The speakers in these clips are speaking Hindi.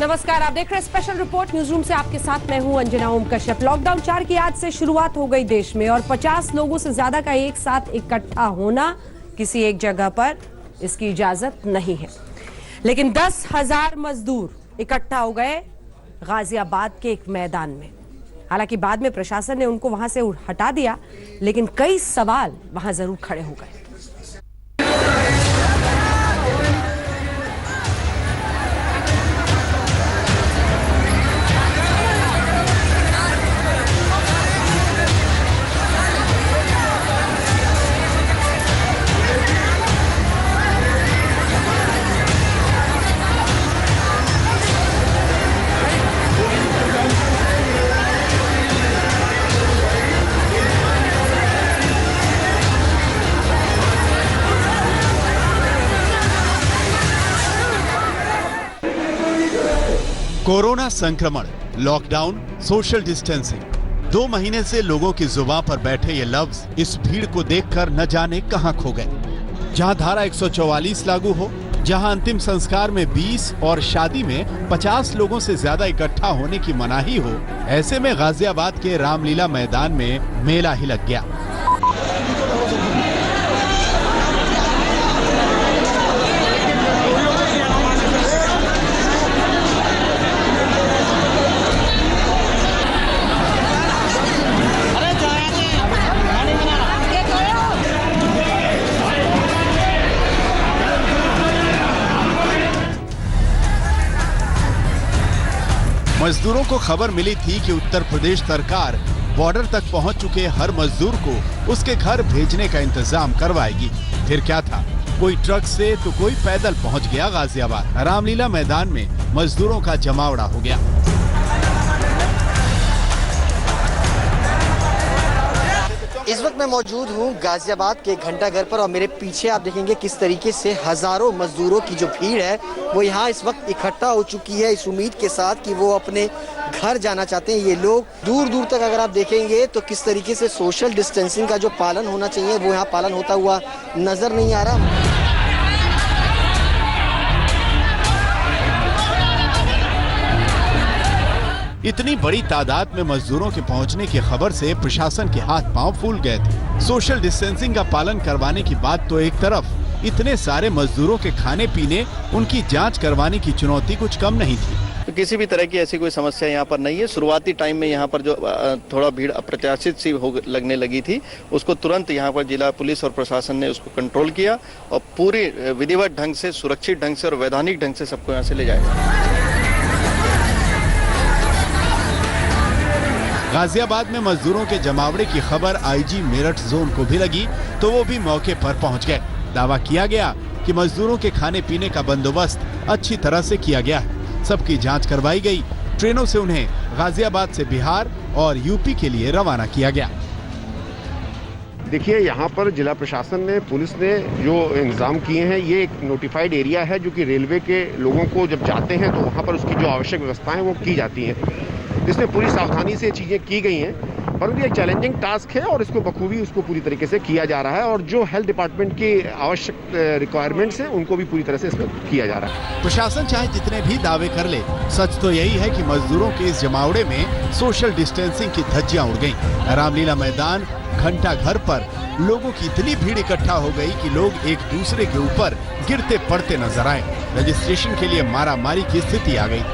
नमस्कार, आप देख रहे हैं स्पेशल रिपोर्ट न्यूज रूम से। आपके साथ मैं हूं अंजना ओम कश्यप। लॉकडाउन 4 की आज से शुरुआत हो गई देश में और 50 लोगों से ज्यादा का एक साथ इकट्ठा होना किसी एक जगह पर इसकी इजाजत नहीं है। लेकिन 10,000 मजदूर इकट्ठा हो गए गाजियाबाद के एक मैदान में। हालांकि बाद में प्रशासन ने उनको वहां से हटा दिया, लेकिन कई सवाल वहां जरूर खड़े हो गए। कोरोना संक्रमण, लॉकडाउन, सोशल डिस्टेंसिंग, 2 महीने से लोगों की जुबान पर बैठे ये लफ्ज इस भीड़ को देखकर न जाने कहां खो गए। जहां धारा 144 लागू हो, जहां अंतिम संस्कार में 20 और शादी में 50 लोगों से ज्यादा इकट्ठा होने की मनाही हो, ऐसे में गाजियाबाद के रामलीला मैदान में मेला ही लग गया। मजदूरों को खबर मिली थी कि उत्तर प्रदेश सरकार बॉर्डर तक पहुंच चुके हर मजदूर को उसके घर भेजने का इंतजाम करवाएगी। फिर क्या था, कोई ट्रक से तो कोई पैदल पहुंच गया गाजियाबाद। रामलीला मैदान में मजदूरों का जमावड़ा हो गया। इस वक्त मैं मौजूद हूँ गाजियाबाद के घंटाघर पर और मेरे पीछे आप देखेंगे किस तरीके से हजारों मजदूरों की जो भीड़ है वो यहाँ इस वक्त इकट्ठा हो चुकी है, इस उम्मीद के साथ कि वो अपने घर जाना चाहते हैं। ये लोग दूर दूर तक अगर आप देखेंगे तो किस तरीके से सोशल डिस्टेंसिंग का जो पालन होना चाहिए वो यहाँ पालन होता हुआ नजर नहीं आ रहा। इतनी बड़ी तादाद में मजदूरों के पहुंचने की खबर से प्रशासन के हाथ पांव फूल गए थे। सोशल डिस्टेंसिंग का पालन करवाने की बात तो एक तरफ, इतने सारे मजदूरों के खाने पीने, उनकी जांच करवाने की चुनौती कुछ कम नहीं थी। तो किसी भी तरह की ऐसी कोई समस्या यहाँ पर नहीं है। शुरुआती टाइम में यहाँ पर जो थोड़ा भीड़ अप्रत्याशित सी लगने लगी थी, उसको तुरंत यहाँ पर जिला पुलिस और प्रशासन ने उसको कंट्रोल किया और पूरी विधिवत ढंग से, सुरक्षित ढंग से और वैधानिक ढंग से सबको यहाँ से ले जाया। गाजियाबाद में मजदूरों के जमावड़े की खबर आईजी मेरठ जोन को भी लगी तो वो भी मौके पर पहुंच गए। दावा किया गया कि मजदूरों के खाने पीने का बंदोबस्त अच्छी तरह से किया गया है। सबकी जांच करवाई गई। ट्रेनों से उन्हें गाजियाबाद से बिहार और यूपी के लिए रवाना किया गया। देखिए, यहाँ पर जिला प्रशासन ने, पुलिस ने जो इंतजाम किए हैं, ये एक नोटिफाइड एरिया है जो कि रेलवे के लोगों को जब जाते हैं तो वहाँ पर उसकी जो आवश्यक व्यवस्थाएं वो की जाती हैं। इसमें पूरी सावधानी से चीज़ें की गई हैं, परंतु ये चैलेंजिंग टास्क है और इसको बखूबी उसको पूरी तरीके से किया जा रहा है और जो हेल्थ डिपार्टमेंट की आवश्यक रिक्वायरमेंट्स हैं उनको भी पूरी तरह से इसमें किया जा रहा है। प्रशासन चाहे जितने भी दावे कर ले, सच तो यही है कि मजदूरों के इस जमावड़े में सोशल डिस्टेंसिंग की धज्जियां उड़ गईं। रामलीला मैदान घंटाघर पर लोगों की इतनी भीड़ इकट्ठा हो गई कि लोग एक दूसरे के ऊपर गिरते पड़ते नजर आए। रजिस्ट्रेशन के लिए मारामारी की स्थिति आ गई।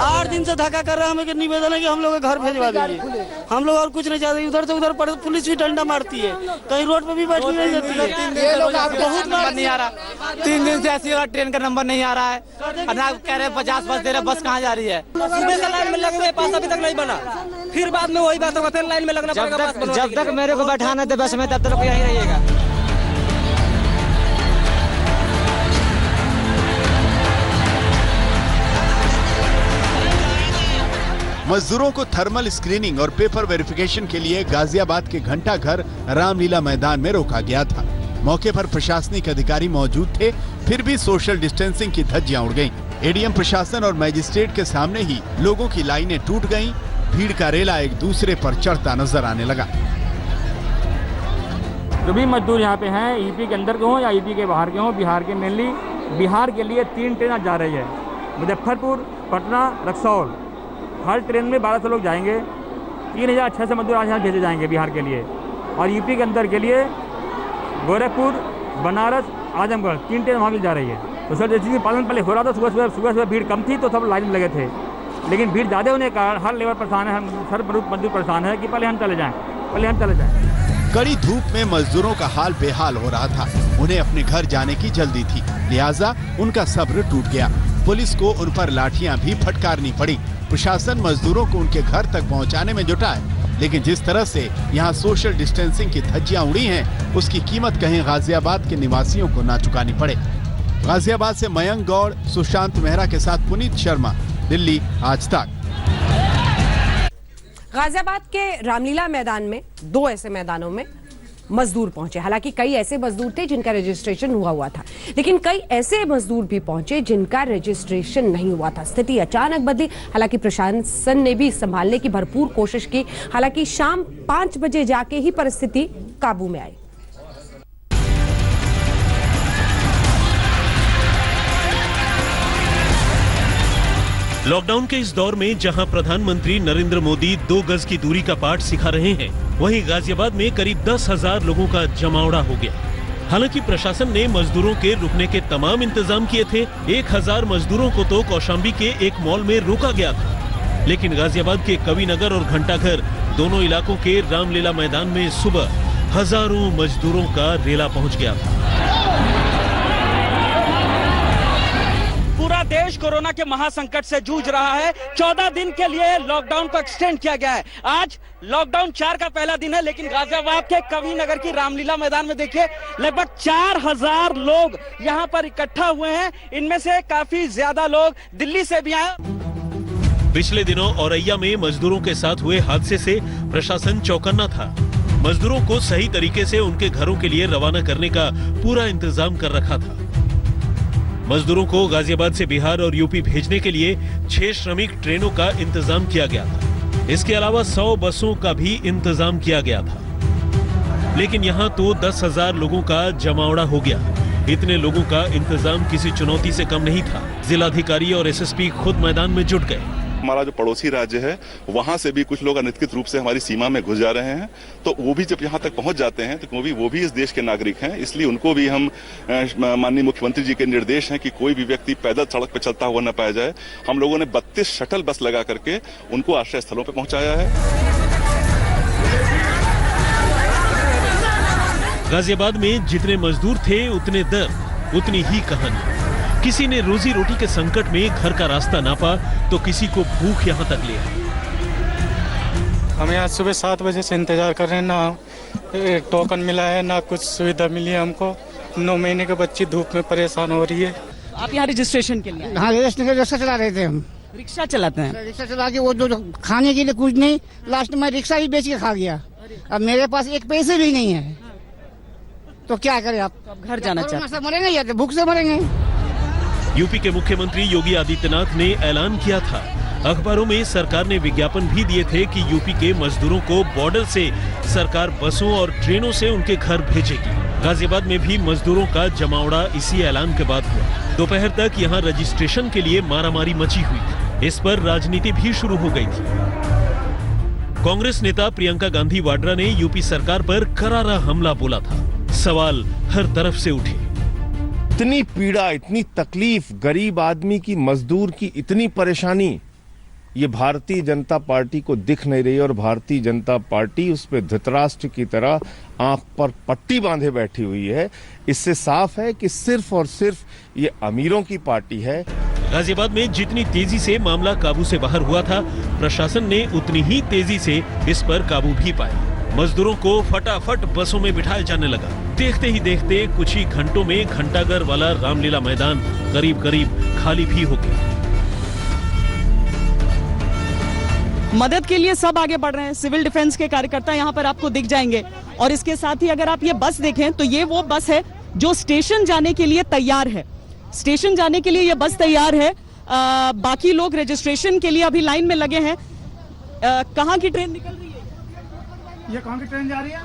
8 दिन से धक्का कर रहा है, हमें निवेदन है कि हम लोग घर भेजवा दीजिए। हम लोग और कुछ नहीं चाहते। उधर से उधर पुलिस भी डंडा मारती है, कहीं रोड पे भी बैठने नहीं देती है। ये लोग बहुत नहीं आ रहा। 3 दिन से ऐसी ट्रेन का नंबर नहीं आ रहा है। ना कह रहे 50 बस दे रहे, बस कहाँ जा रही है। सुबह से लाइन में लग रहे, पास अभी तक नहीं बना। फिर बाद में वही बात होगा, फिर लाइन में लगना पड़ेगा। जब तक मेरे को बैठाना थे बस में, तब तक यहीं रहिएगा। मजदूरों को थर्मल स्क्रीनिंग और पेपर वेरिफिकेशन के लिए गाजियाबाद के घंटाघर रामलीला मैदान में रोका गया था। मौके पर प्रशासनिक अधिकारी मौजूद थे, फिर भी सोशल डिस्टेंसिंग की धज्जियां उड़ गईं। एडीएम प्रशासन और मजिस्ट्रेट के सामने ही लोगों की लाइनें टूट गईं। भीड़ का रेला एक दूसरे पर चढ़ता नजर आने लगा। जो भी मजदूर यहाँ पे हैं, यूपी के अंदर के हों या यूपी के बाहर के हों, बिहार के मेनली बिहार के लिए 3 ट्रेन आज जा रही है, मुजफ्फरपुर, पटना, रक्सौल। हर ट्रेन में 1200 लोग जाएंगे। 3600 मजदूर आज यहाँ भेजे जाएंगे बिहार के लिए। और यूपी के अंदर के लिए गोरखपुर, बनारस, आजमगढ़ 3 ट्रेन वहाँ भी जा रही है। तो सर जैसे पालन पहले हो रहा था, सुबह भीड़ कम थी तो सब लाइन में लगे थे, लेकिन भीड़ ज़्यादा होने के कारण हर लेबर परेशान है, हर मजदूर परेशान है कि पहले हम चले जाएं। कड़ी धूप में मजदूरों का हाल बेहाल हो रहा था। उन्हें अपने घर जाने की जल्दी थी, लिहाजा उनका सब्र टूट गया। पुलिस को उन पर लाठियां भी फटकारनी पड़ी। प्रशासन मजदूरों को उनके घर तक पहुंचाने में जुटा है, लेकिन जिस तरह से यहां सोशल डिस्टेंसिंग की धज्जियां उड़ी हैं, उसकी कीमत कहीं गाजियाबाद के निवासियों को ना चुकानी पड़े। गाजियाबाद से मयंक गौड़, सुशांत मेहरा के साथ पुनीत शर्मा, दिल्ली आज तक। गाजियाबाद के रामलीला मैदान में 2 ऐसे मैदानों में मजदूर पहुंचे। हालांकि कई ऐसे मजदूर थे जिनका रजिस्ट्रेशन हुआ था, लेकिन कई ऐसे मजदूर भी पहुंचे जिनका रजिस्ट्रेशन नहीं हुआ था। स्थिति अचानक बदली। हालांकि प्रशासन ने भी संभालने की भरपूर कोशिश की। हालांकि शाम 5 बजे जाके ही परिस्थिति काबू में आई। लॉकडाउन के इस दौर में जहां प्रधानमंत्री नरेंद्र मोदी 2 गज की दूरी का पाठ सिखा रहे हैं, वहीं गाजियाबाद में करीब 10,000 लोगों का जमावड़ा हो गया। हालांकि प्रशासन ने मजदूरों के रुकने के तमाम इंतजाम किए थे। 1000 मजदूरों को तो कौशाम्बी के एक मॉल में रोका गया था, लेकिन गाजियाबाद के कविनगर और घंटाघर दोनों इलाकों के रामलीला मैदान में सुबह हजारों मजदूरों का रेला पहुंच गया था। पूरा देश कोरोना के महासंकट से जूझ रहा है। 14 दिन के लिए लॉकडाउन को एक्सटेंड किया गया है। आज लॉकडाउन 4 का पहला दिन है, लेकिन गाजियाबाद के कविनगर की रामलीला मैदान में देखिए लगभग 4000 लोग यहाँ पर इकट्ठा हुए हैं। इनमें से काफी ज्यादा लोग दिल्ली से भी आए। पिछले दिनों औरैया में मजदूरों के साथ हुए हादसे से प्रशासन चौकन्ना था। मजदूरों को सही तरीके से उनके घरों के लिए रवाना करने का पूरा इंतजाम कर रखा था। मजदूरों को गाजियाबाद से बिहार और यूपी भेजने के लिए 6 श्रमिक ट्रेनों का इंतजाम किया गया था। इसके अलावा 100 बसों का भी इंतजाम किया गया था, लेकिन यहाँ तो 10,000 लोगों का जमावड़ा हो गया। इतने लोगों का इंतजाम किसी चुनौती से कम नहीं था। जिलाधिकारी और एसएसपी खुद मैदान में जुट गए। हमारा जो पड़ोसी राज्य है वहां से भी कुछ लोग अनधिकृत रूप से हमारी सीमा में घुस जा रहे हैं, तो वो भी जब यहाँ तक पहुंच जाते हैं तो वो भी इस देश के नागरिक हैं। इसलिए उनको भी हम माननीय मुख्यमंत्री जी के निर्देश हैं कि कोई भी व्यक्ति पैदल सड़क पर चलता हुआ न पाया जाए। हम लोगों ने 32 शटल बस लगा करके उनको आश्रय स्थलों पर पहुंचाया है। गाजियाबाद में जितने मजदूर थे उतने दर्द, उतनी ही कहानी। किसी ने रोजी रोटी के संकट में घर का रास्ता नापा तो किसी को भूख यहाँ तक ले आई। हम यहाँ सुबह 7 बजे से इंतजार कर रहे हैं, ना टोकन मिला है ना कुछ सुविधा मिली है हमको। 9 महीने के बच्ची धूप में परेशान हो रही है। आप यहाँ रजिस्ट्रेशन के लिए? हाँ, रिक्शा चला रहे थे हम। रिक्शा चलाते हैं? रिक्शा चला के वो जो खाने के लिए कुछ नहीं, लास्ट में रिक्शा ही बेच के खा गया। अब मेरे पास 1 पैसे भी नहीं है, तो क्या करें आप? अब घर जाना चाहते हैं? मरेंगे या तो भूख से मरेंगे। यूपी के मुख्यमंत्री योगी आदित्यनाथ ने ऐलान किया था। अखबारों में सरकार ने विज्ञापन भी दिए थे कि यूपी के मजदूरों को बॉर्डर से सरकार बसों और ट्रेनों से उनके घर भेजेगी। गाजियाबाद में भी मजदूरों का जमावड़ा इसी ऐलान के बाद हुआ। दोपहर तक यहां रजिस्ट्रेशन के लिए मारामारी मची हुई थी। इस पर राजनीति भी शुरू हो गई थी। कांग्रेस नेता प्रियंका गांधी वाड्रा ने यूपी सरकार पर करारा हमला बोला था। सवाल हर तरफ से उठे। इतनी पीड़ा, इतनी तकलीफ, गरीब आदमी की, मजदूर की इतनी परेशानी, ये भारतीय जनता पार्टी को दिख नहीं रही। और भारतीय जनता पार्टी उस पे धृतराष्ट्र की तरह आंख पर पट्टी बांधे बैठी हुई है। इससे साफ है कि सिर्फ और सिर्फ ये अमीरों की पार्टी है। गाजियाबाद में जितनी तेजी से मामला काबू से बाहर हुआ था, प्रशासन ने उतनी ही तेजी से इस पर काबू भी पाया। मजदूरों को फटाफट बसों में बिठाया जाने लगा। देखते ही देखते कुछ ही घंटों में घंटाघर वाला रामलीला मैदान करीब खाली भी हो गया। मदद के लिए सब आगे बढ़ रहे हैं। सिविल डिफेंस के कार्यकर्ता यहाँ पर आपको दिख जाएंगे। और इसके साथ ही अगर आप ये बस देखें तो ये वो बस है जो स्टेशन जाने के लिए तैयार है। स्टेशन जाने के लिए ये बस तैयार है। बाकी लोग रजिस्ट्रेशन के लिए अभी लाइन में लगे हैं। कहाँ की ट्रेन निकल रही है? ये कहाँ की ट्रेन जा रही है?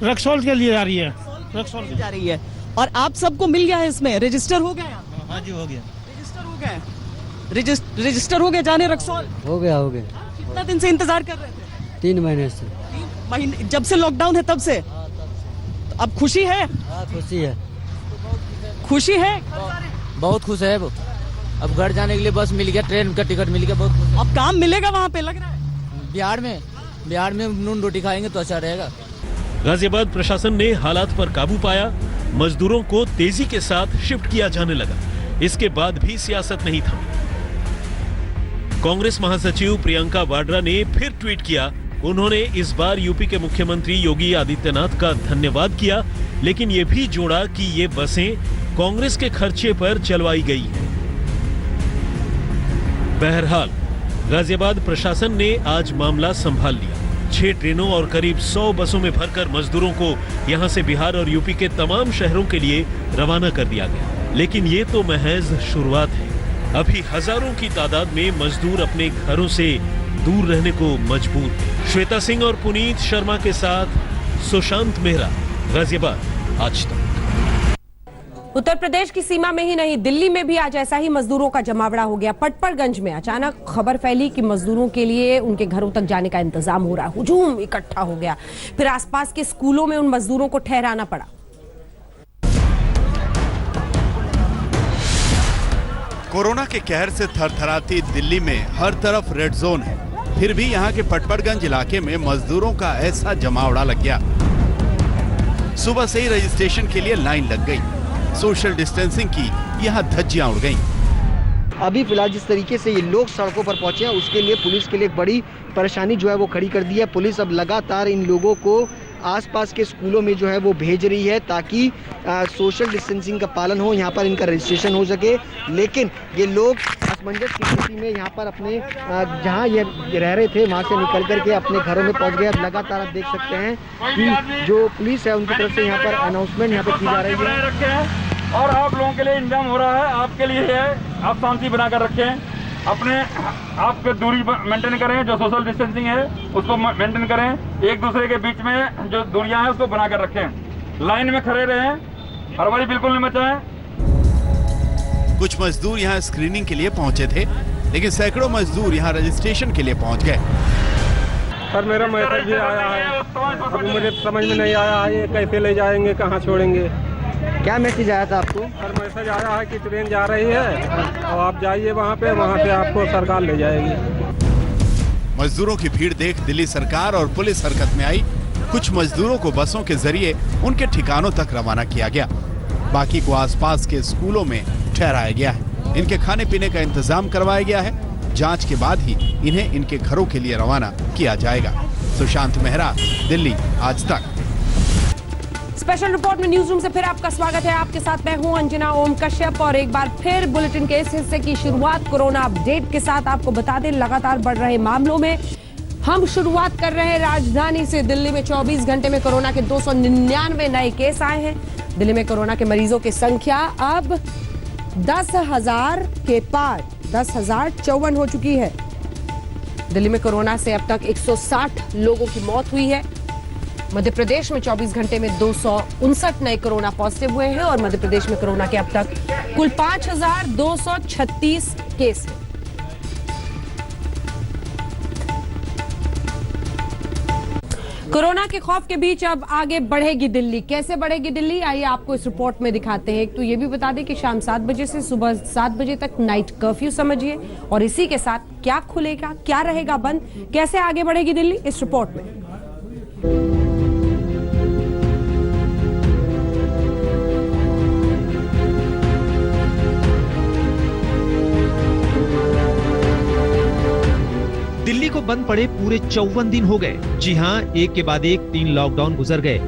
रक्सौल के लिए जा रही है। रक्सौल जा रही है। और आप सबको मिल गया है इसमें, रजिस्टर हो गया? हाँ जी हो गया। रजिस्टर हो गया, रजिस्टर हो गया जाने रक्सौल? हो गया हो गया। कितना दिन से इंतजार कर रहे थे? 3 महीने से। 3 महीने जब से लॉकडाउन है तब से? तो अब खुशी है? हाँ खुशी है। खुशी है? बहुत खुश है वो। अब घर जाने के लिए बस मिल गया, ट्रेन का टिकट मिल गया, बहुत खुश। अब काम मिलेगा वहाँ पे लग रहा है? बिहार में नून रोटी खाएंगे तो अच्छा रहेगा। गाजियाबाद प्रशासन ने हालात पर काबू पाया, मजदूरों को तेजी के साथ शिफ्ट किया जाने लगा। इसके बाद भी सियासत नहीं थमी। कांग्रेस महासचिव प्रियंका वाड्रा ने फिर ट्वीट किया। उन्होंने इस बार यूपी के मुख्यमंत्री योगी आदित्यनाथ का धन्यवाद किया, लेकिन ये भी जोड़ा कि ये बसें कांग्रेस के खर्चे पर चलवाई गई हैं। बहरहाल गाजियाबाद प्रशासन ने आज मामला संभाल लिया। 6 ट्रेनों और करीब 100 बसों में भरकर मजदूरों को यहां से बिहार और यूपी के तमाम शहरों के लिए रवाना कर दिया गया। लेकिन ये तो महज शुरुआत है। अभी हजारों की तादाद में मजदूर अपने घरों से दूर रहने को मजबूर हैं। श्वेता सिंह और पुनीत शर्मा के साथ सुशांत मेहरा, गाजियाबाद, आज तक। उत्तर प्रदेश की सीमा में ही नहीं, दिल्ली में भी आज ऐसा ही मजदूरों का जमावड़ा हो गया। पटपरगंज में अचानक खबर फैली कि मजदूरों के लिए उनके घरों तक जाने का इंतजाम हो रहा है। हुजूम इकट्ठा हो गया। फिर आसपास के स्कूलों में उन मजदूरों को ठहराना पड़ा। कोरोना के कहर से थरथराती दिल्ली में हर तरफ रेड जोन है। फिर भी यहाँ के पटपरगंज इलाके में मजदूरों का ऐसा जमावड़ा लग गया। सुबह से ही रजिस्ट्रेशन के लिए लाइन लग गई। सोशल डिस्टेंसिंग की यहाँ धज्जियां उड़ गईं। अभी फिलहाल जिस तरीके से ये लोग सड़कों पर पहुंचे हैं, उसके लिए पुलिस के लिए एक बड़ी परेशानी जो है वो खड़ी कर दी है। पुलिस अब लगातार इन लोगों को आसपास के स्कूलों में जो है वो भेज रही है ताकि सोशल डिस्टेंसिंग का पालन हो, यहाँ पर इनका रजिस्ट्रेशन हो सके। लेकिन ये लोग असमंजस की स्थिति में यहाँ पर अपने जहाँ ये रह रहे थे वहाँ से निकल करके अपने घरों में पहुँच गए। अब लगातार आप देख सकते हैं कि जो पुलिस है उनकी तरफ से यहाँ पर अनाउंसमेंट यहाँ पर की जा रही है। और आप लोगों के लिए इंतजाम हो रहा है, आपके लिए है। आप शांति बनाकर रखें, अपने आप पे दूरी मेंटेन करें, जो सोशल डिस्टेंसिंग है उसको मेंटेन करें। एक दूसरे के बीच में जो दूरियां हैं उसको बनाकर रखें। लाइन में खड़े रहें, हड़बड़ी बिल्कुल नहीं मचाएं। कुछ मजदूर यहाँ स्क्रीनिंग के लिए पहुँचे थे, लेकिन सैकड़ों मजदूर यहाँ रजिस्ट्रेशन के लिए पहुँच गए। सर मेरा मैसेज भी आया है, अभी मुझे समझ में नहीं आया है ये कैसे ले जाएंगे, कहाँ छोड़ेंगे। क्या मैसेज आया था आपको? सर मैसेज आया है कि ट्रेन जा रही है और आप जाइए वहाँ पे आपको सरकार ले जाएगी। मजदूरों की भीड़ देख दिल्ली सरकार और पुलिस हरकत में आई। कुछ मजदूरों को बसों के जरिए उनके ठिकानों तक रवाना किया गया। बाकी को आसपास के स्कूलों में ठहराया गया है। इनके खाने पीने का इंतजाम करवाया गया है। जांच के बाद ही इन्हें इनके घरों के लिए रवाना किया जाएगा। सुशांत मेहरा, दिल्ली, आज तक। स्पेशल रिपोर्ट में न्यूज रूम से फिर आपका स्वागत है। आपके साथ मैं हूं अंजना ओम कश्यप और एक बार फिर बुलेटिन के इस हिस्से की शुरुआत कोरोना अपडेट के साथ। आपको बता दें, लगातार बढ़ रहे मामलों में हम शुरुआत कर रहे हैं राजधानी से। दिल्ली में 24 घंटे में कोरोना के 299 नए केस आए हैं। दिल्ली में कोरोना के मरीजों की संख्या अब 10,000 के पार 10,054 हो चुकी है। दिल्ली में कोरोना से अब तक 160 लोगों की मौत हुई है। मध्य प्रदेश में 24 घंटे में 259 नए कोरोना पॉजिटिव हुए हैं और मध्य प्रदेश में कोरोना के अब तक कुल 5,236 केस हैं। कोरोना के खौफ के बीच अब आगे बढ़ेगी दिल्ली। कैसे बढ़ेगी दिल्ली, आइए आपको इस रिपोर्ट में दिखाते हैं। तो ये भी बता दें कि शाम 7 बजे से सुबह 7 बजे तक नाइट कर्फ्यू समझिए, और इसी के साथ क्या खुलेगा, क्या रहेगा बंद, कैसे आगे बढ़ेगी दिल्ली, इस रिपोर्ट में। दिल्ली को बंद पड़े पूरे 54 दिन हो गए। जी हाँ, एक के बाद एक 3 लॉकडाउन गुजर गए।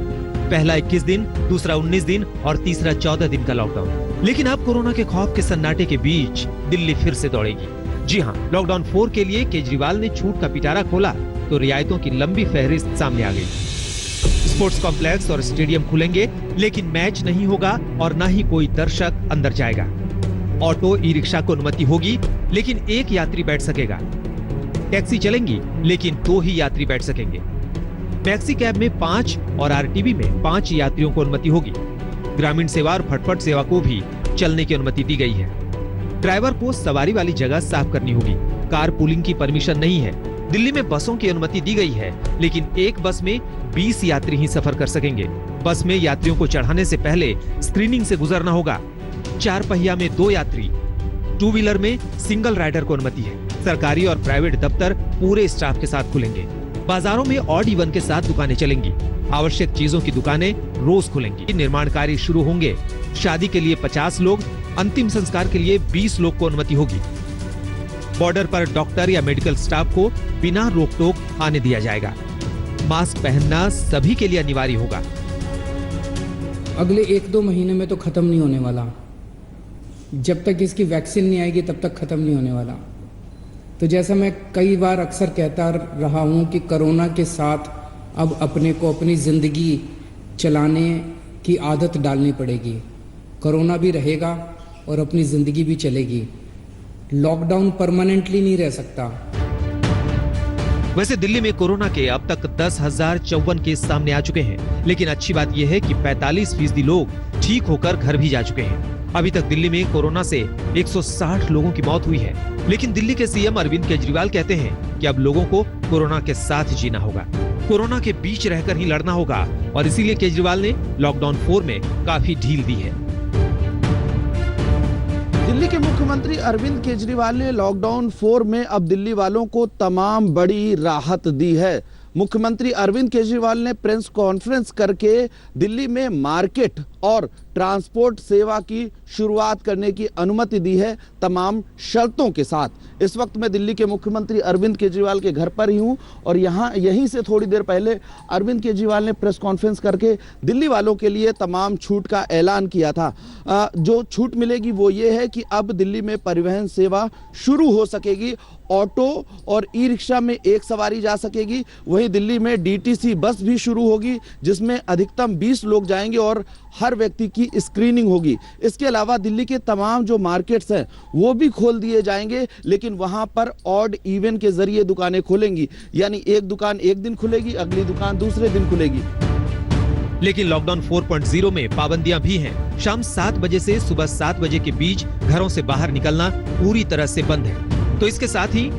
पहला 21 दिन, दूसरा 19 दिन और तीसरा 14 दिन का लॉकडाउन। लेकिन अब कोरोना के खौफ के सन्नाटे के बीच दिल्ली फिर से दौड़ेगी। जी हाँ, लॉकडाउन 4 के लिए केजरीवाल ने छूट का पिटारा खोला तो रियायतों की लंबी फहरिस्त सामने आ गई। स्पोर्ट्स कॉम्प्लेक्स और स्टेडियम खुलेंगे, लेकिन मैच नहीं होगा और न ही कोई दर्शक अंदर जाएगा। ऑटो, ई रिक्शा को अनुमति होगी, लेकिन एक यात्री बैठ सकेगा। टैक्सी चलेंगी, लेकिन 2 ही यात्री बैठ सकेंगे। टैक्सी कैब में 5 और आरटीवी में 5 यात्रियों को अनुमति होगी। ग्रामीण सेवा और फटफट सेवा को भी चलने की अनुमति दी गई है। ड्राइवर को सवारी वाली जगह साफ करनी होगी। कार पूलिंग की परमिशन नहीं है। दिल्ली में बसों की अनुमति दी गई है, लेकिन एक बस में 20 यात्री ही सफर कर सकेंगे। बस में यात्रियों को चढ़ाने से पहले स्क्रीनिंग से गुजरना होगा। 4 पहिया में 2 यात्री, 2 व्हीलर में सिंगल राइडर को अनुमति है। सरकारी और प्राइवेट दफ्तर पूरे स्टाफ के साथ खुलेंगे। बाजारों में ऑड इवन के साथ दुकानें चलेंगी। आवश्यक चीजों की दुकानें रोज खुलेंगी। निर्माण कार्य शुरू होंगे। शादी के लिए 50 लोग, अंतिम संस्कार के लिए 20 लोग को अनुमति होगी। बॉर्डर पर डॉक्टर या मेडिकल स्टाफ को बिना रोक टोक आने दिया जाएगा। मास्क पहनना सभी के लिए अनिवार्य होगा। अगले 1-2 महीने में तो खत्म नहीं होने वाला। जब तक इसकी वैक्सीन नहीं आएगी तब तक खत्म नहीं होने वाला। तो जैसा मैं कई बार अक्सर कहता रहा हूं कि कोरोना के साथ अब अपने को अपनी जिंदगी चलाने की आदत डालनी पड़ेगी। कोरोना भी रहेगा और अपनी जिंदगी भी चलेगी। लॉकडाउन परमानेंटली नहीं रह सकता। वैसे दिल्ली में कोरोना के अब तक 10,054 केस सामने आ चुके हैं, लेकिन अच्छी बात यह है कि 45% लोग ठीक होकर घर भी जा चुके हैं। अभी तक दिल्ली में कोरोना से 160 लोगों की मौत हुई है, लेकिन दिल्ली के सीएम अरविंद केजरीवाल कहते हैं कि अब लोगों को कोरोना के साथ जीना होगा, कोरोना के बीच रहकर ही लड़ना होगा, और इसीलिए केजरीवाल ने लॉकडाउन 4 में काफी ढील दी है। दिल्ली के मुख्यमंत्री अरविंद केजरीवाल ने लॉकडाउन 4 में अब दिल्ली वालों को तमाम बड़ी राहत दी है। मुख्यमंत्री अरविंद केजरीवाल ने प्रेस कॉन्फ्रेंस करके दिल्ली में मार्केट और ट्रांसपोर्ट सेवा की शुरुआत करने की अनुमति दी है, तमाम शर्तों के साथ। इस वक्त मैं दिल्ली के मुख्यमंत्री अरविंद केजरीवाल के घर पर ही हूं और यहीं से थोड़ी देर पहले अरविंद केजरीवाल ने प्रेस कॉन्फ्रेंस करके दिल्ली वालों के लिए तमाम छूट का ऐलान किया था। जो छूट मिलेगी वो ये है कि अब दिल्ली में परिवहन सेवा शुरू हो सकेगी। ऑटो और ई रिक्शा में एक सवारी जा सकेगी। वहीं दिल्ली में डीटीसी बस भी शुरू होगी, जिसमें अधिकतम 20 लोग जाएंगे और हर व्यक्ति की स्क्रीनिंग होगी। इसके अलावा दिल्ली के तमाम जो मार्केट्स हैं वो भी खोल दिए जाएंगे, लेकिन वहां पर ऑड इवन के जरिए दुकानें खोलेंगी, यानी एक दुकान एक दिन खुलेगी, अगली दुकान दूसरे दिन खुलेगी। लेकिन लॉकडाउन 4.0 में पाबंदियां भी हैं। शाम 7 बजे से सुबह 7 बजे के बीच घरों से बाहर निकलना पूरी तरह से बंद है। तो इसके साथ ही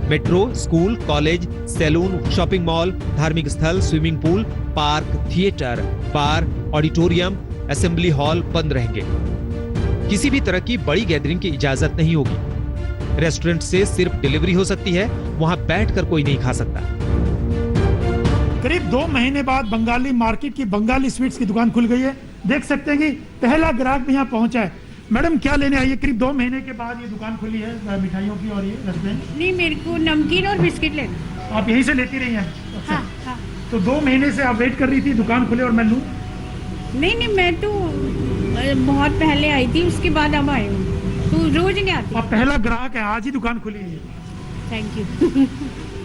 metro, school, college, salon, shopping mall, धार्मिक स्थल, swimming pool, park, theatre, bar, auditorium, assembly hall बंद रहेंगे। किसी भी तरह की बड़ी गैदरिंग की इजाजत नहीं होगी। रेस्टोरेंट से सिर्फ डिलीवरी हो सकती है, वहां बैठकर कोई नहीं खा सकता। करीब 2 महीने बाद बंगाली मार्केट की बंगाली स्वीट्स की दुकान खुल गई है। देख सकते हैं कि पहला ग्राहक भी यहाँ पहुंचा है। मैडम क्या लेने आई है? करीब 2 महीने के बाद ये दुकान खुली है मिठाइयों की और ये रेस्टोरेंट। नहीं, मेरे को नमकीन और बिस्किट लेना। आप यहीं से लेती रही हैं? अच्छा। हाँ। तो 2 महीने से आप वेट कर रही थी दुकान खुले और मैं लूं? नहीं, मैं तो बहुत पहले आई थी, उसके बाद अब आई हूँ, तो रोज नहीं आती। आप पहला ग्राहक है, आज ही दुकान खुली है। Thank you.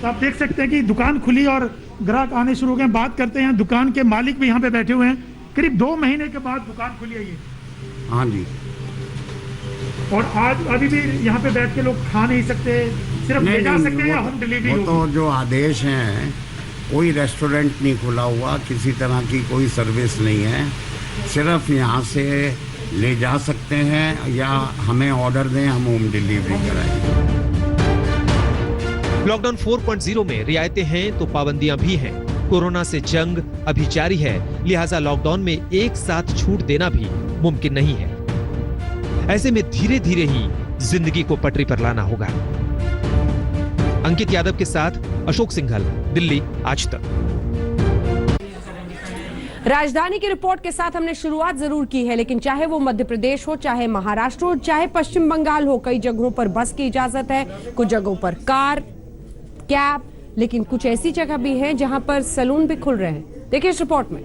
तो आप देख सकते हैं कि दुकान खुली और ग्राहक आने शुरू हो गए। बात करते हैं, दुकान के मालिक भी यहाँ पे बैठे हुए हैं। करीब 2 महीने के बाद दुकान खुली है ये। हाँ जी। और आज अभी भी यहाँ पे बैठ के लोग खा नहीं सकते, सिर्फ ले जा सकते हैं या होम डिलीवरी होगी? तो जो आदेश हैं, कोई रेस्टोरेंट नहीं खुला हुआ, किसी तरह की कोई सर्विस नहीं है, सिर्फ यहाँ से ले जा सकते हैं या हमें ऑर्डर दें, हम होम डिलीवरी कराएंगे। लॉकडाउन 4.0 में रियायतें हैं तो पाबंदियां भी हैं। कोरोना से जंग अभी जारी है, लिहाजा लॉकडाउन में एक साथ छूट देना भी मुमकिन नहीं है। ऐसे में धीरे धीरे ही जिंदगी को पटरी पर लाना होगा। अंकित यादव के साथ अशोक सिंघल, दिल्ली आज तक। राजधानी की रिपोर्ट के साथ हमने शुरुआत जरूर की है, लेकिन चाहे वो मध्य प्रदेश हो, चाहे महाराष्ट्र हो, चाहे पश्चिम बंगाल हो, कई जगहों पर बस की इजाजत है, कुछ जगहों पर कार, कैब, लेकिन कुछ ऐसी जगह भी हैं जहां पर सैलून भी खुल रहे हैं। देखिए इस रिपोर्ट में।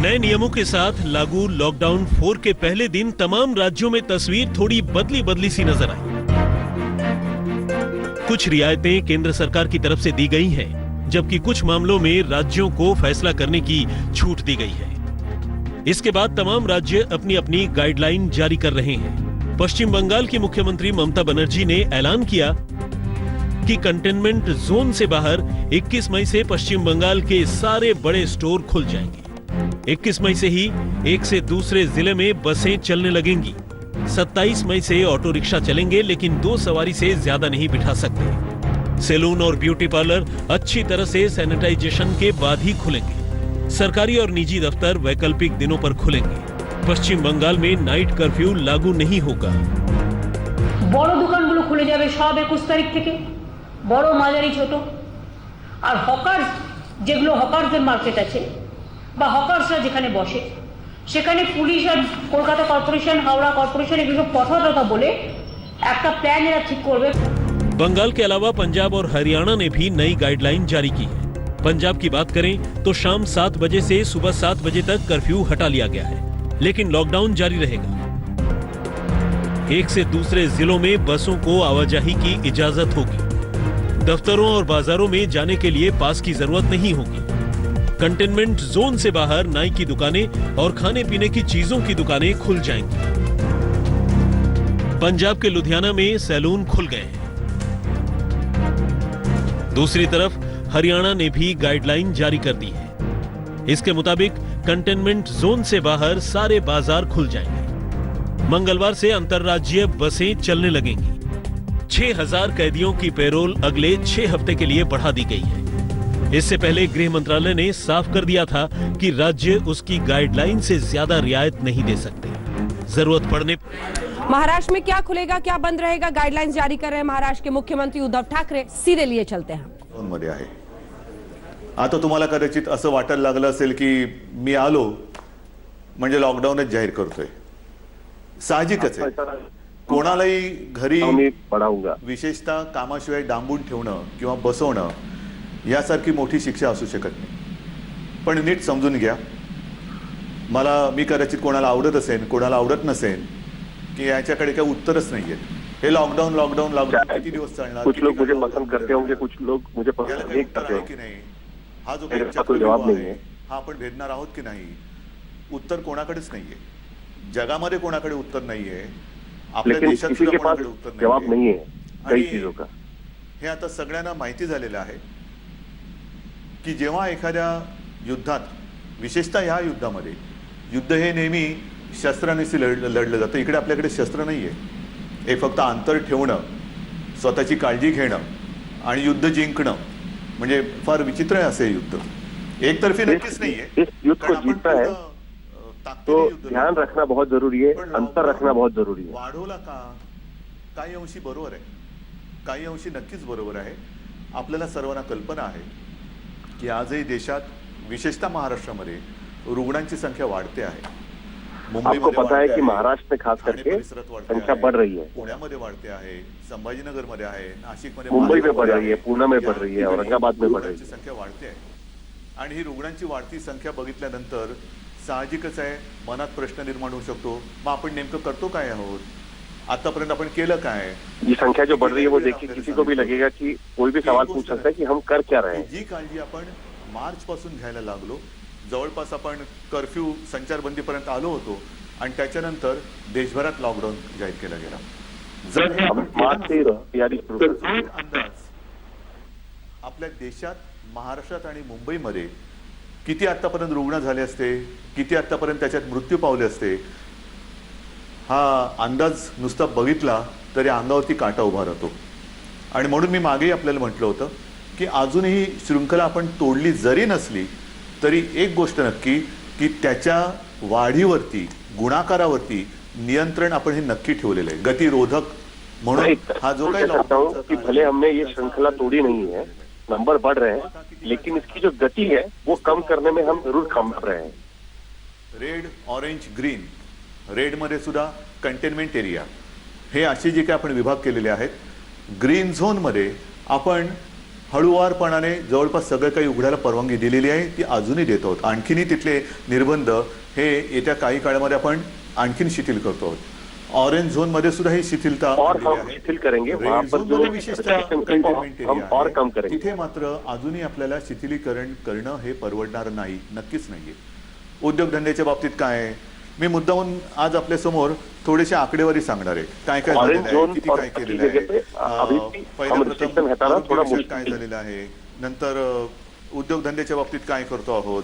नए नियमों के साथ लागू लॉकडाउन 4 के पहले दिन तमाम राज्यों में तस्वीर थोड़ी बदली सी नजर आई। कुछ रियायतें केंद्र सरकार की तरफ से दी गई हैं, जबकि कुछ मामलों में राज्यों को फैसला करने की छूट दी गई है। इसके बाद तमाम राज्य अपनी अपनी गाइडलाइन जारी कर रहे हैं। पश्चिम बंगाल की मुख्यमंत्री ममता बनर्जी ने ऐलान किया कि कंटेनमेंट जोन से बाहर 21 मई से पश्चिम बंगाल के सारे बड़े स्टोर खुल जाएंगे। 21 मई से ही एक से दूसरे जिले में बसें चलने लगेंगी। 27 मई से ऑटो रिक्शा चलेंगे, लेकिन 2 सवारी से ज्यादा नहीं बिठा सकते। सैलून और ब्यूटी पार्लर अच्छी तरह से सैनिटाइजेशन के बाद ही खुलेंगे। सरकारी और निजी दफ्तर वैकल्पिक दिनों पर खुलेंगे। पश्चिम बंगाल में नाइट कर्फ्यू लागू नहीं होगा। বড় দোকানগুলো খুলে যাবে সব 21 তারিখ থেকে, বড় মাঝারি ছোট। আর হকার যেগুলো হকারদের মার্কেট আছে বা হকারসরা যেখানে বসে সেখানে পুলিশ আর কলকাতা কর্পোরেশন, হাওড়া কর্পোরেশন এগুলো কথা বলে একটা প্ল্যান এরা ঠিক করবে। बंगाल के अलावा पंजाब और हरियाणा ने भी नई गाइडलाइन जारी की है। पंजाब की बात करें तो शाम 7 बजे से सुबह 7 बजे तक कर्फ्यू हटा लिया गया है, लेकिन लॉकडाउन जारी रहेगा। एक से दूसरे जिलों में बसों को आवाजाही की इजाजत होगी। दफ्तरों और बाजारों में जाने के लिए पास की जरूरत नहीं होगी। कंटेनमेंट जोन से बाहर नाई की दुकानें और खाने पीने की चीजों की दुकानें खुल जाएंगी। पंजाब के लुधियाना में सैलून खुल गए हैं। दूसरी तरफ हरियाणा ने भी गाइडलाइन जारी कर दी है। इसके मुताबिक कंटेनमेंट जोन से बाहर सारे बाजार खुल जाएंगे। मंगलवार से अंतरराज्यीय बसें चलने लगेंगी। 6000 कैदियों की पैरोल अगले 6 हफ्ते के लिए बढ़ा दी गई है। इससे पहले गृह मंत्रालय ने साफ कर दिया था कि राज्य उसकी गाइडलाइन से ज्यादा रियायत नहीं दे सकते। जरूरत पड़ने महाराष्ट्र में क्या खुलेगा, क्या बंद रहेगा, गाइडलाइंस जारी कर रहे हैं महाराष्ट्र के मुख्यमंत्री उद्धव ठाकरे। सीधे लिए चलते हैं। मध्ये आहे आता तुम्हाला कदाचित असं वाटायला लागलं असेल की मी आलो म्हणजे लॉकडाऊनच जाहीर करतोय। साहजिकच आहे, कोणालाही घरी विशेषतः कामाशिवाय डांबून ठेवणं किंवा बसवणं यासारखी मोठी शिक्षा असू शकत नाही। पण नीट समजून घ्या, मी कदाचित कोणाला आवडत असेल, कोणाला आवडत नसेल की याच्याकडे काही उत्तरच नाहीये। हे लॉकडाऊन लॉकडाऊन लॉकडाऊन किती दिवस चालणार? कुछ लोग मुझे पसंद करते होंगे, कुछ लोग मुझे पसंद नहीं करते की नाही, हा जो काही जवाब आहे हा आपण भेदणार आहोत की नाही, उत्तर कोणाकडेच नाहीये। जगामध्ये कोणाकडे उत्तर नाहीये, आपल्या देशात सुद्धा कोणाकडे उत्तर जवाब नहीं है कई चीजों का। हे आता सगळ्यांना माहिती झालेलं आहे की जेव्हा एखाद्या युद्धात, विशेषतः ह्या युद्धामध्ये, युद्ध हे नेहमी शस्त्रांनीच लढलं जातं। इकडे आपल्याकडे शस्त्र नाहीये, हे फक्त अंतर ठेवणं, स्वतःची काळजी घेणं आणि युद्ध जिंकणं, म्हणजे फार विचित्र आहे असे युद्ध। एकतर्फी नक्कीच नाहीये। इस युद्ध को जीतना है तो ध्यान रखना बहुत जरूरी है, अंतर रखना बहुत जरूरी है। वाढवला का? काही अंशी बरोबर आहे, काही अंशी नक्कीच बरोबर आहे। आपल्याला सर्वांना कल्पना आहे की आजही देशात, विशेषतः महाराष्ट्रामध्ये रुग्णांची संख्या वाढते आहे। आपको पता है कि महाराष्ट्र में खास करके संख्या बढ़ रही है। पुण्यामध्ये वाढते आहे, संभाजीनगर मध्ये आहे, नाशिक मध्ये, मुंबई में बढ़ रही है, पुणे में बढ़ रही है, औरंगाबाद में बढ़ रही है। संख्या वाढते आहे आणि ही रुग्णांची वाढती संख्या बघितल्यानंतर साहजिकच आहे मनात प्रश्न निर्माण होऊ शकतो, मग आपण नेमकं करतो काय आहोत, आतापर्यंत आपण केलं काय? ये संख्या जो बढ़ रही है वो देखिए किसी को भी लगेगा कि कोई भी सवाल पूछ सकता है कि हम कर क्या रहे हैं। जी काळजी आपण मार्च पासून घ्यायला लागलो, जवळपास आपण कर्फ्यू संचारबंदीपर्यंत आलो होतो आणि त्याच्यानंतर देशभरात लॉकडाऊन जाहीर केला गेला। अंदाज आपल्या देशात, महाराष्ट्रात आणि मुंबईमध्ये किती आतापर्यंत रुग्ण झाले असते, किती आतापर्यंत त्याच्यात मृत्यू पावले असते, हा अंदाज नुसता बघितला तरी अंगावरती काटा उभा राहतो। आणि म्हणून मी मागेही आपल्याला म्हटलं होतं की अजूनही श्रृंखला आपण तोडली जरी नसली तरी एक गोष्ट नक्की की त्याच्या वाढीवरती, गुणाकारावरती नियंत्रण आपण हे नक्की ठेवलेलं आहे, गतिरोधक म्हणून। हा जो काही लॉकडाऊन कि भले हमने ये श्रृंखला तोड़ी नहीं है, नंबर बढ़ रहे हैं, लेकिन इसकी जो गति है वो कम करने में हम जरूर कामयाब रहे हैं। रेड, ऑरेंज, ग्रीन, रेड मध्ये सुद्धा कंटेनमेंट एरिया हे असे जे काही आपण विभाग केलेले आहेत। ग्रीन झोन मध्ये आपण हळूवारपणाने जवळपास सगळं काही उघडायला परवानगी दिलेली आहे, ती अजूनही देत आहोत। आणखीनही तिथले निर्बंध हे येत्या काही काळामध्ये आपण आणखीन शिथिल करतो आहोत। ऑरेंज झोन मध्ये सुद्धा ही शिथिलता शिथिल करेंगे, वहां पर जो हम और कम करेंगे। तिथे मात्र अजूनही आपल्याला शिथिलीकरण करणं हे परवडणार नाही, नक्कीच नाहीये। उद्योगधंद्याच्या बाबतीत काय आहे, मी मुद्दाहून आज आपल्या समोर थोडेसे आकडेवारी सांगणार आहे, काय काय झालेलं आहे, किती काय केलेलं आहे. पहिल्या काय झालेलं आहे, नंतर उद्योगधंद्याच्या बाबतीत काय करतो आहोत.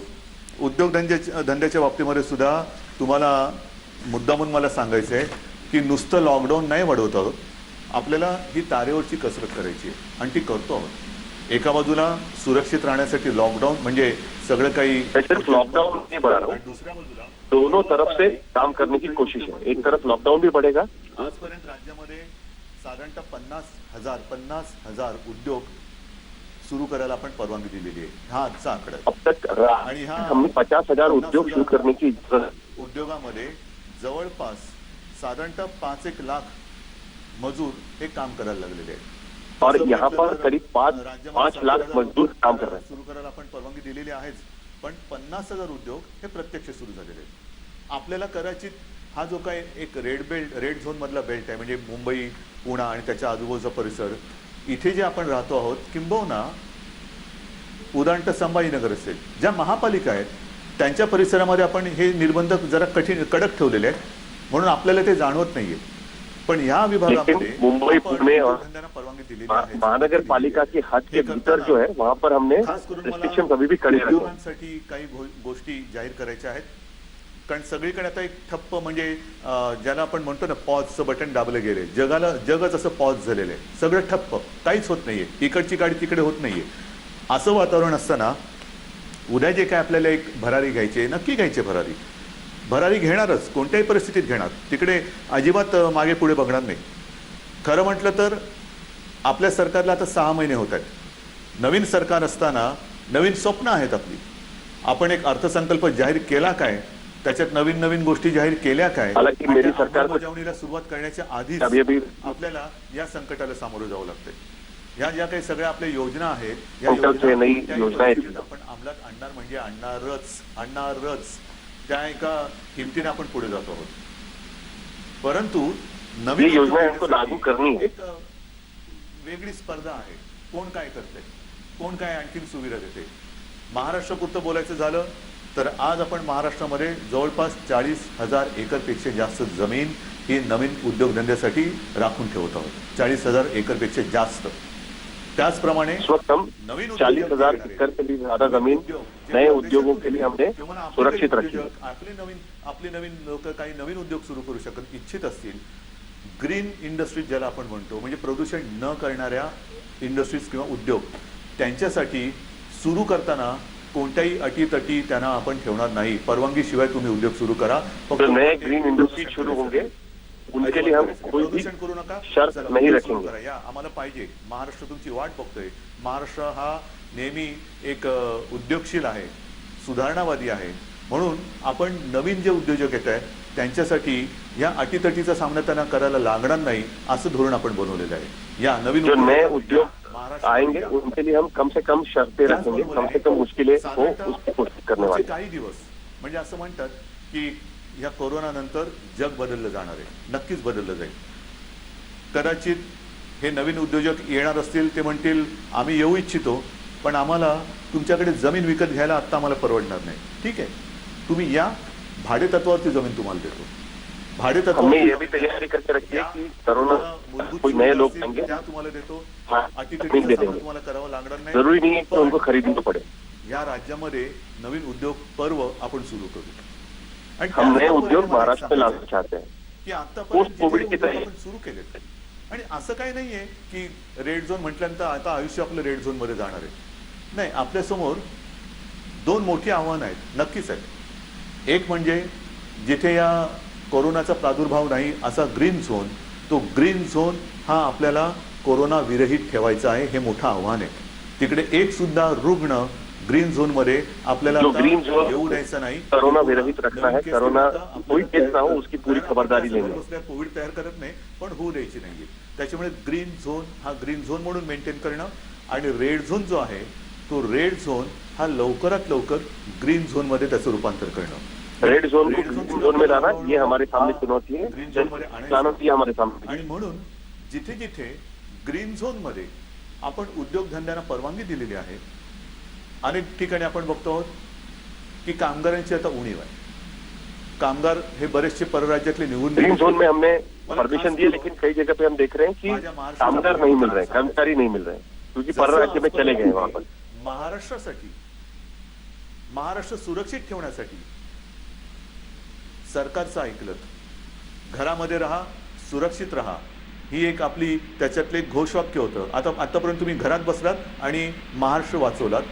उद्योगधंद्याच्या बाबतीमध्ये सुद्धा तुम्हाला मुद्दामून मला सांगायचं आहे की नुसतं लॉकडाऊन नाही वाढवत आहोत, आपल्याला ही तारेवरची कसरत करायची आहे आणि ती करतो आहोत. एका बाजूला सुरक्षित राहण्यासाठी लॉकडाऊन म्हणजे सगळं काही लॉकडाउन नहीं बढ़ा रहा हूं, दोनों तरफ से काम करने की कोशिश है. एक तरफ लॉकडाउन भी बढ़ेगा. आजपर्यंत राज्यामध्ये साधारणतः 50,000 उद्योग सुरू करायला आपण परवानगी दिलेली आहे. हा आजचा आकडा अब तक आणि हा हमने 50,000 उद्योग शुरू करने की उद्योगामध्ये जवळपास साधारणतः 5-1 लाख मजूर हे काम करायला लागलेले आहेत. और यहाँ पर करीब 5 लाख मजदूर काम कर रहे हैं. सुरू करायला आपण परवानगी दिलेली आहेच, पण 50,000 उद्योग हे प्रत्यक्ष सुरू झालेले आहेत. आपल्याला कदाचित हा जो काय एक रेड झोन मधला बेल्ट आहे, म्हणजे मुंबई, पुणे आणि त्याच्या आजूबाजूचा परिसर, इथे जे आपण राहतो आहोत, किंबहुना उदाहरण संभाजीनगर असेल, ज्या महापालिका आहेत त्यांच्या परिसरामध्ये आपण हे निर्बंध जरा कडक ठेवलेले आहेत, म्हणून आपल्याला ते जाणवत नाहीये. पण या विभागामध्ये मुंबई, पुणे और महानगर पालिका की हद के भीतर जो है वहाँ पर हमने रिस्ट्रिक्शन कभी भी कड़े रखे. उद्योगांसाठी काही गोष्टी जाहीर करायच्या आहेत, कारण सगळीकडे आता एक ठप्प म्हणजे ज्याला आपण म्हणतो ना पॉजचं बटन दाबलं गेले, जगच असं पॉज झालेलं आहे, सगळं ठप्प, काहीच होत नाहीये, इकडची गाडी तिकडे होत नाहीये. असं वातावरण असताना उद्या जे काय आपल्याला एक भरारी घ्यायची, नक्की घ्यायचे भरारी घेणारच, कोणत्याही परिस्थितीत घेणार, तिकडे अजिबात मागे पुढे बघणार नाही. खरं म्हटलं तर आपल्या सरकारला आता 6 महिने होत आहेत. नवीन सरकार असताना नवीन स्वप्न आहेत आपली. आपण एक अर्थसंकल्प जाहीर केला काय, त्याच्यात नवीन गोष्टी जाहीर केल्या काय, अंमलबजावणीला सुरुवात करण्याच्या आधीच आपल्याला या संकटाला सामोरं जावं लागतंय. या ज्या काही सगळ्या आपल्या योजना आहेत या योजना आपण अंमलात आणणार म्हणजे आणणारच. त्या एका हिमतीने आपण पुढे जातो आहोत. परंतु नवीन योजना लागू करनी है. एक वेगळी स्पर्धा आहे, कोण काय करते, कोण काय आणखीन सुविधा देते. महाराष्ट्रापुरतं बोलायचं झालं तर आज आपण महाराष्ट्रामध्ये जवळपास 40,000 एकरपेक्षा जास्त जमीन ही नवीन उद्योगधंद्यासाठी राखून ठेवत आहोत. 40,000 एकरपेक्षा जास्त. त्याचप्रमाणे नवीन 40,000 एकड़ से भी ज्यादा जमीन नए उद्योगों के लिए हमने सुरक्षित रखी. आपले नवीन लोक काही नवीन उद्योग सुरू करू शकत इच्छित असतील, ग्रीन इंडस्ट्रीज ज्याला आपण म्हणतो, म्हणजे प्रदूषण न करणाऱ्या इंडस्ट्रीज किंवा उद्योग, त्यांच्यासाठी सुरू करताना कोणत्याही अटीतटी त्यांना आपण ठेवणार नाही. परवानगी शिवाय तुम्ही उद्योग सुरू करा. फक्त नए ग्रीन इंडस्ट्री शुरू होंगे, उनके लिए हम कोई भी शर्त नहीं रखेंगे. या आम्हाला पाहिजे. महाराष्ट्र तुमची वाट बघतोय. महाराष्ट्र हा नेहमी एक उद्योगशील आहे, सुधारणावादी आहे, म्हणून आपण नवीन जे उद्योजक येत आहेत त्यांच्यासाठी या अटीतटीचा सामना त्यांना करायला लागणार नाही असं धोरण आपण बनवलेलं आहे. या नवीन नए उद्योग आएंगे उनके लिए हम कम से कम शर्तें रखेंगे, कम से कम मुश्किलें हो उसकी कोशिश करने वाले. काही दिवस म्हणजे असं म्हणतात की या कोरोना नंतर जग बदललं जाणार आहे, नक्कीच बदललं जाईल. कदाचित हे नवीन उद्योजक येणार असतील, ते म्हणतील आम्ही येऊ इच्छितो, पण आम्हाला तुमच्याकडे जमीन विकत घ्यायला आता आम्हाला परवडणार नाही. ठीक आहे, तुम्ही या, भाडे तत्वावरती जमीन तुम्हाला देतो. भाडे हमने ये भी तैयारी करके रखी है कि कोरोना कोई नए लोग आएंगे तुम्हाला देतो, जमीन दे देंगे. तुम्हाला करावं लागणार नाही. जरूरी नहीं है कि उनको खरीदना पड़े. या राज्यामध्ये नवीन उद्योग पर्व आपण सुरू करू. हम नए उद्योग महाराष्ट्र में लाना चाहते हैं की आता पोस्ट कोविड की तरह आपण सुरू केले. आणि असं काही नाहीये की रेड झोन म्हटल्यानंतर आता आयुष्य आपलं रेड झोन मध्ये जाणार आहे. नाही, आपल्यासमोर 2 मोठी आव्हानं आहेत, नक्कीच आहेत. एक म्हणजे जिथे या कोरोनाचा प्रादुर्भाव नाही असा ग्रीन झोन, तो ग्रीन झोन हा आपल्याला कोरोना विरहित ठेवायचा आहे. हे मोठं आव्हान आहे. तिकडे एक सुद्धा रुग्ण ग्रीन झोन मध्ये आपल्याला ग्रीन झोन येऊ द्यायचा नाही. कोरोना विरहित रखना है. कोरोना कोई केस ना हो उसकी पूरी खबरदारी लेंगे. कोविड तयार करत नाही, पण होऊ द्यायची नाहीये. त्याच्यामुळे ग्रीन झोन हा ग्रीन झोन म्हणून मेंटेन करणं आणि रेड झोन जो आहे तो रेड झोन हा लवकरात लवकर ग्रीन झोन मध्ये त्याचं रूपांतर करणं. रेड झोन को ग्रीन झोन में लाना ये हमारे सामने चुनौती है. ग्रीन झोन मध्ये चुनौती हमारे सामने. आणि म्हणून जिथे जिथे ग्रीन झोन मध्ये आपण उद्योगधंद्यांना परवानगी दिलेली आहे, अनेक ठिकाणी आपण बघतो आहोत की कामगारांची आता उणीव आहे. कामगार हे बरेचसे परराज्यातले निवडून ग्रीन जोन में हमने परमिशन दी है, लेकिन कई जगह पे हम देख रहे हैं कि कामगार नहीं मिल रहे, कर्मचारी नहीं मिल रहे, क्योंकि परराज्य में चले गए वहां पर। महाराष्ट्रासाठी, महाराष्ट्र सुरक्षित ठेवण्यासाठी सरकारचं ऐकलं, घरामध्ये राहा, सुरक्षित राहा, ही एक आपली त्याच्यातले एक घोषवाक्य होतं. आतापर्यंत तुम्ही घरात बसलात आणि महाराष्ट्र वाचवलात.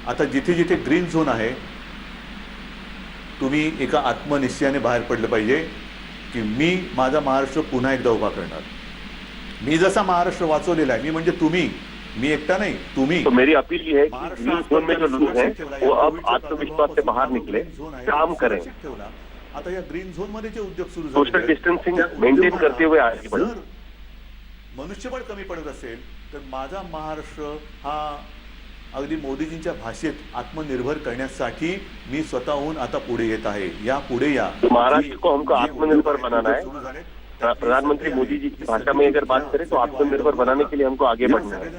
आता जिथे जिथे ग्रीन झोन आहे, तुम्ही एका आत्मनिश्चयाने बाहेर पडलं पाहिजे की मी माझा महाराष्ट्र पुन्हा एकदा उभा करणार. मी जसा महाराष्ट्र वाचवलेला आहे, मी म्हणजे तुम्ही, मी एकटा नहीं, तुम्ही. तो मेरी अपील ये है कि ग्रीन जोन में जो लोग हैं वो अब आत्मविश्वास से बाहर निकले, काम करें, आता या ग्रीन झोन मध्ये जे उद्योग सुरू झाले, सोशल डिस्टन्सिंग मेंटेन करते हुए आगे बढ़े. मनुष्यबळ कमी पडत असेल तर माझा महाराष्ट्र हा अगदी मोदीजींच्या भाषेत आत्मनिर्भर करण्यासाठी मी स्वतःहून आता पुढे येत आहे. या पुढे या. महाराष्ट्र को हमको आत्मनिर्भर बनाना है. प्रधानमंत्री मोदी जी की भाषा में अगर बात करें तो आत्मनिर्भर बनाने के लिए हमको आगे बढ़ना है.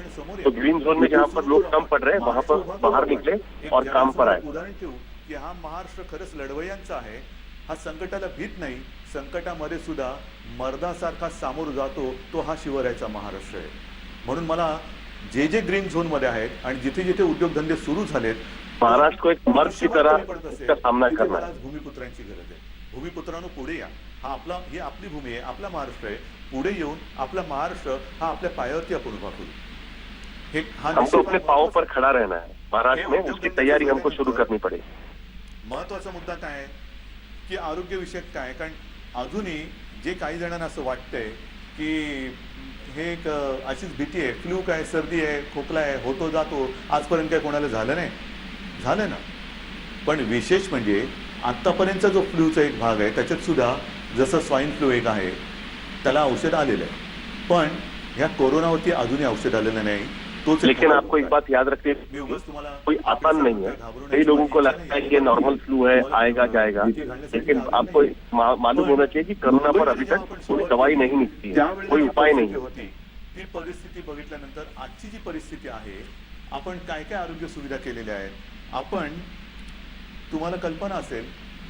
तो ग्रीन जोन में जहाँ पर लोग कम पड़ रहे हैं वहाँ पर बाहर निकले और काम पर आए. उदाहरण ठेवू की हा महाराष्ट्र खरंच लढवय्यांचा आहे. हा संकटाला भीत नाही, संकटामध्ये सुद्धा मर्दासारखा सामोर जातो, तो हा शिवरायाचा महाराष्ट्र आहे. म्हणून मला जे जे ग्रीन झोन मध्ये आहेत आणि जिथे जिथे उद्योगधंदे सुरू झालेत, महाराष्ट्र को एक मर्द की तरह इसका सामना करना है. भूमिपुत्रांची गरज आहे. भूमिपुत्रांनो पुढे या. हा आपला, ही आपली भूमी आहे, आपला महाराष्ट्र आहे. पुढे येऊन आपला महाराष्ट्र हा आपल्या पायावरती आपण उभा करू. हे हमको अपने पाँव पर खड़ा रहना है. महाराष्ट्र में उसकी तैयारी हमको शुरू करनी पड़ेगी. महत्वाचा मुद्दा काय आहे की आरोग्य विषयक काय, कारण अजूनही जे काही जणांना असं वाटतंय की हे एक अशीच भीती आहे, फ्लू काय, सर्दी आहे, खोकला आहे, होतो जातो, आजपर्यंत काय कोणाला झालं नाही. झालं ना. पण विशेष म्हणजे आत्तापर्यंतचा जो फ्लूचा एक भाग आहे त्याच्यात सुद्धा जसं स्वाईन फ्लू एक आहे त्याला औषध आलेलं आहे, पण ह्या कोरोनावरती अजूनही औषध आलेलं नाही. लेकिन आपको एक बात याद रखनी है, कोई आसान नहीं है. कई लोगों को लगता है कि ये नॉर्मल फ्लू है, आएगा जाएगा, लेकिन आपको मालूम होना चाहिए कि कोरोना पर अभी तक कोई दवाई नहीं निकली है, कोई उपाय नहीं है. ही परिस्थिती बघितल्यानंतर आजची जी परिस्थिती आहे, आपण काय काय आरोग्य सुविधा केलेल्या आहेत. आपण, तुम्हाला कल्पना असेल,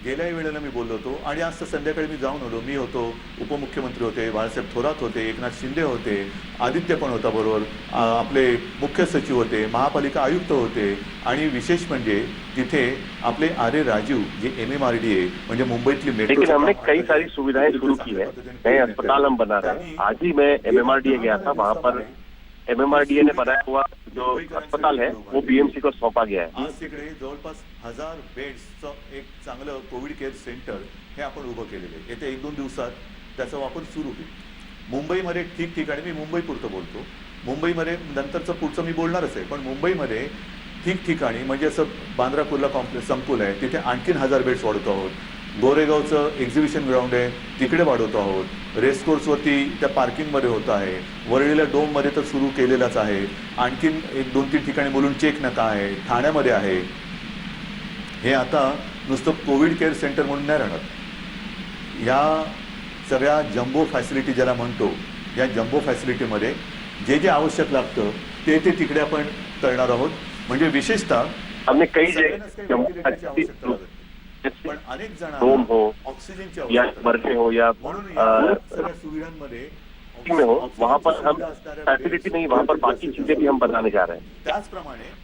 गेल्या वेळेला मी बोललो होतो आणि आज संध्याकाळी मी जाऊन आलो. मी होतो, उपमुख्यमंत्री होते, बाळासाहेब थोरात होते, एकनाथ शिंदे होते, आदित्य पण होता बरोबर, आपले मुख्य सचिव होते, महापालिका आयुक्त होते आणि विशेष म्हणजे तिथे आपले आर्य राजीव जे MMRDA म्हणजे मुंबईतली मेट्रो. लेकिन हमने कई सारी सुविधाएं शुरू की है. नए अस्पताल हम बना रहे हैं. आज ही मैं MMRDA गया था, वहाँ पर MMRDA ने बनाया हुआ जो अस्पताल है वो BMC को सौंपा गया है. आज तिकडे जवळपास 1000 बेड्सचं एक चांगलं कोविड केअर सेंटर हे आपण उभं केलेलं आहे. येत्या 1-2 दिवसात त्याचा वापर सुरू होईल. मुंबईमध्ये ठिकठिकाणी, मी मुंबईपुरतं बोलतो, मुंबईमध्ये नंतरचं पुढचं मी बोलणारच आहे, पण मुंबईमध्ये ठिकठिकाणी म्हणजे असं बांद्रा कुर्ला कॉम्प्लेक्स संकुल आहे, तिथे आणखीन 1000 बेड्स वाढवतो आहोत. गोरेगावचं एक्झिबिशन ग्राउंड आहे, तिकडे वाढवतो आहोत. रेसकोर्सवरती त्या पार्किंगमध्ये होत आहे. वरळीला डोममध्ये तर सुरू केलेलाच आहे. आणखीन 1-2-3 ठिकाणी बोलून चेक नका आहे, ठाण्यामध्ये आहे. हे आता नुसतं कोविड केअर सेंटर म्हणून नाही राहणार. या सगळ्या जम्बो फॅसिलिटी ज्याला म्हणतो, या जम्बो फॅसिलिटीमध्ये जे जे आवश्यक लागतं ते ते तिकडे आपण करणार आहोत. म्हणजे विशेषतः हमने कई पण अनेक जण होम हो ऑक्सिजनची या वर्षे हो या सगळ्या सुविधांमध्ये में हो, वहाँ पर हम फैसिलिटी नहीं, वहाँ पर बाकी चीजें भी हम बताने जा रहे हैं. त्याचप्रमाणे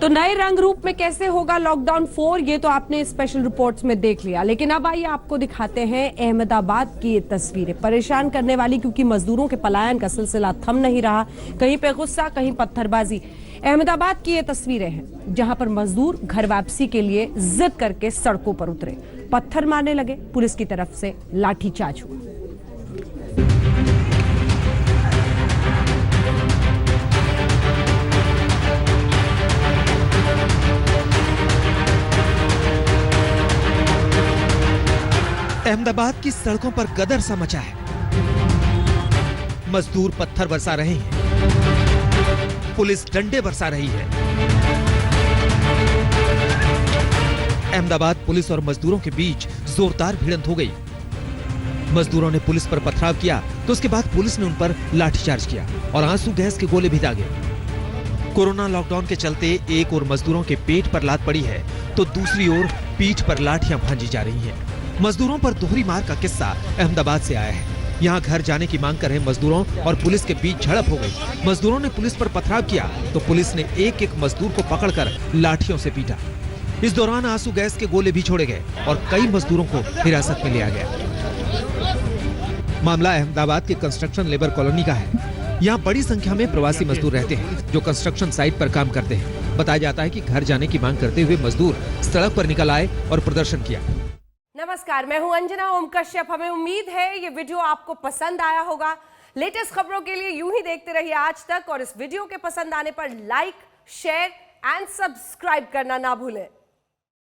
तो नए रंग रूप में कैसे होगा लॉकडाउन 4, ये तो आपने स्पेशल रिपोर्ट्स में देख लिया, लेकिन अब आइए आपको दिखाते हैं अहमदाबाद की ये तस्वीरें, परेशान करने वाली, क्योंकि मजदूरों के पलायन का सिलसिला थम नहीं रहा. कहीं पे गुस्सा, कहीं पत्थरबाजी. अहमदाबाद की ये तस्वीरें हैं जहां पर मजदूर घर वापसी के लिए जिद करके सड़कों पर उतरे, पत्थर मारने लगे, पुलिस की तरफ से लाठीचार्ज हुआ. अहमदाबाद की सड़कों पर गदर सा मचा है. मजदूर पत्थर बरसा रहे हैं, पुलिस डंडे बरसा रही है. अहमदाबाद पुलिस और मजदूरों के बीच जोरदार भिड़ंत हो गई. मजदूरों ने पुलिस पर पथराव किया तो उसके बाद पुलिस ने उन पर लाठीचार्ज किया और आंसू गैस के गोले भी दागे. कोरोना लॉकडाउन के चलते एक ओर मजदूरों के पेट पर लात पड़ी है तो दूसरी ओर पीठ पर लाठियां भांजी जा रही हैं। मजदूरों पर दोहरी मार का किस्सा अहमदाबाद से आया है। यहाँ घर जाने की मांग कर रहे मजदूरों और पुलिस के बीच झड़प हो गई। मजदूरों ने पुलिस पर पथराव किया तो पुलिस ने एक एक मजदूर को पकड़कर लाठियों से पीटा। इस दौरान आंसू गैस के गोले भी छोड़े गए और कई मजदूरों को हिरासत में लिया गया। मामला अहमदाबाद के कंस्ट्रक्शन लेबर कॉलोनी का है। यहाँ बड़ी संख्या में प्रवासी मजदूर रहते हैं जो कंस्ट्रक्शन साइट पर काम करते हैं। बताया जाता है कि घर जाने की मांग करते हुए मजदूर सड़क पर निकल आए और प्रदर्शन किया। नमस्कार, मैं हूं अंजना ओम कश्यप। हमें उम्मीद है ये वीडियो आपको पसंद आया होगा। लेटेस्ट खबरों के लिए यूं ही देखते रहिए आज तक और इस वीडियो के पसंद आने पर लाइक, शेयर एंड सब्सक्राइब करना ना भूलें।